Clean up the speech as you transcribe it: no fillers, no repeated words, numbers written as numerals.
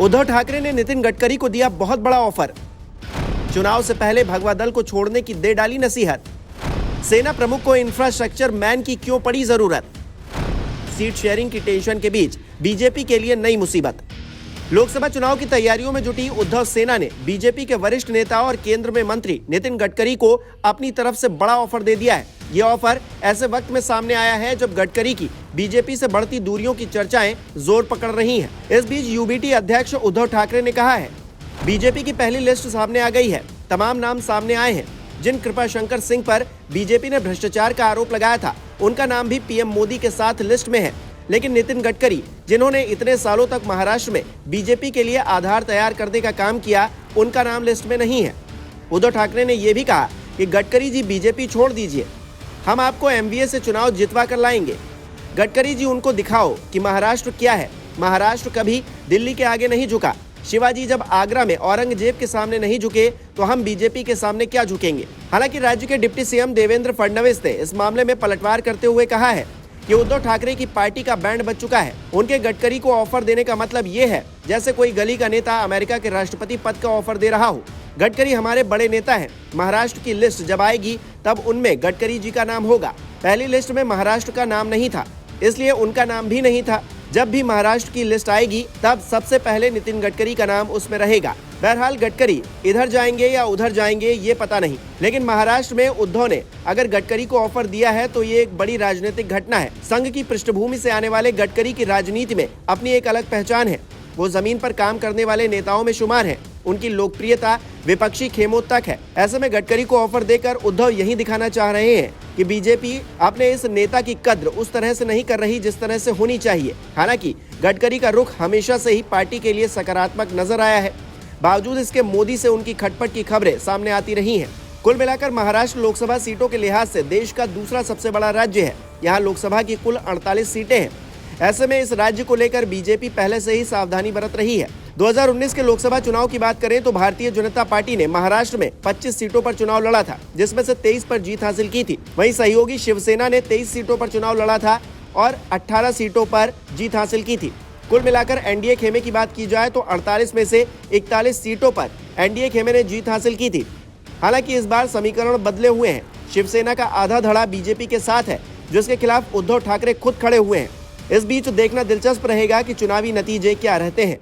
उद्धव ठाकरे ने नितिन गडकरी को दिया बहुत बड़ा ऑफर। चुनाव से पहले भगवा दल को छोड़ने की दे डाली नसीहत। सेना प्रमुख को इंफ्रास्ट्रक्चर मैन की क्यों पड़ी जरूरत। सीट शेयरिंग की टेंशन के बीच बीजेपी के लिए नई मुसीबत। लोकसभा चुनाव की तैयारियों में जुटी उद्धव सेना ने बीजेपी के वरिष्ठ नेता और केंद्र में मंत्री नितिन गडकरी को अपनी तरफ से बड़ा ऑफर दे दिया है। यह ऑफर ऐसे वक्त में सामने आया है जब गडकरी की बीजेपी से बढ़ती दूरियों की चर्चाएं जोर पकड़ रही हैं। इस बीच यूबीटी अध्यक्ष उद्धव ठाकरे ने कहा है, बीजेपी की पहली लिस्ट सामने आ गई है। तमाम नाम सामने आए हैं। जिन कृपाशंकर सिंह पर बीजेपी ने भ्रष्टाचार का आरोप लगाया था, उनका नाम भी पीएम मोदी के साथ लिस्ट में है। लेकिन नितिन गडकरी, जिन्होंने इतने सालों तक महाराष्ट्र में बीजेपी के लिए आधार तैयार करने का काम किया, उनका नाम लिस्ट में नहीं है। उद्धव ठाकरे ने यह भी कहा कि गडकरी जी बीजेपी छोड़ दीजिए, हम आपको एमवीए से चुनाव जितवा कर लाएंगे। गडकरी जी, उनको दिखाओ कि महाराष्ट्र क्या है। महाराष्ट्र कभी दिल्ली के आगे नहीं झुका। शिवाजी जब आगरा में औरंगजेब के सामने नहीं झुके, तो हम बीजेपी के सामने क्या झुकेंगे। हालांकि राज्य के डिप्टी सीएम देवेंद्र फडणवीस ने इस मामले में पलटवार करते हुए कहा है कि उद्धव ठाकरे की पार्टी का बैंड बज चुका है। उनके गडकरी को ऑफर देने का मतलब ये है जैसे कोई गली का नेता अमेरिका के राष्ट्रपति पद का ऑफर दे रहा हो। गडकरी हमारे बड़े नेता हैं। महाराष्ट्र की लिस्ट जब आएगी तब उनमें गडकरी जी का नाम होगा। पहली लिस्ट में महाराष्ट्र का नाम नहीं था, इसलिए उनका नाम भी नहीं था। जब भी महाराष्ट्र की लिस्ट आएगी तब सबसे पहले नितिन गडकरी का नाम उसमें रहेगा। बहरहाल गडकरी इधर जाएंगे या उधर जाएंगे ये पता नहीं, लेकिन महाराष्ट्र में उद्धव ने अगर गडकरी को ऑफर दिया है तो ये एक बड़ी राजनीतिक घटना है। संघ की पृष्ठभूमि से आने वाले गडकरी की राजनीति में अपनी एक अलग पहचान है। वो जमीन पर काम करने वाले नेताओं में शुमार है। उनकी लोकप्रियता विपक्षी खेमों तक है। ऐसे में गडकरी को ऑफर देकर उद्धव यही दिखाना चाह रहे हैं कि बीजेपी अपने इस नेता की कद्र उस तरह से नहीं कर रही जिस तरह से होनी चाहिए। हालांकि गडकरी का रुख हमेशा से ही पार्टी के लिए सकारात्मक नजर आया है। बावजूद इसके मोदी से उनकी खटपट की खबरें सामने आती रही हैं। कुल मिलाकर महाराष्ट्र लोकसभा सीटों के लिहाज से देश का दूसरा सबसे बड़ा राज्य है। यहाँ लोकसभा की कुल 48 सीटें हैं। ऐसे में इस राज्य को लेकर बीजेपी पहले से ही सावधानी बरत रही है। 2019 के लोकसभा चुनाव की बात करें तो भारतीय जनता पार्टी ने महाराष्ट्र में 25 सीटों पर चुनाव लड़ा था, जिसमें से 23 पर जीत हासिल की थी। वहीं सहयोगी शिवसेना ने 23 सीटों पर चुनाव लड़ा था और 18 सीटों पर जीत हासिल की थी। कुल मिलाकर एनडीए खेमे की बात की जाए तो 48 में से 41 सीटों पर एनडीए खेमे ने जीत हासिल की थी। हालांकि इस बार समीकरण बदले हुए हैं। शिवसेना का आधा धड़ा बीजेपी के साथ है, जिसके खिलाफ उद्धव ठाकरे खुद खड़े हुए हैं। इस बीच देखना दिलचस्प रहेगा कि चुनावी नतीजे क्या रहते हैं।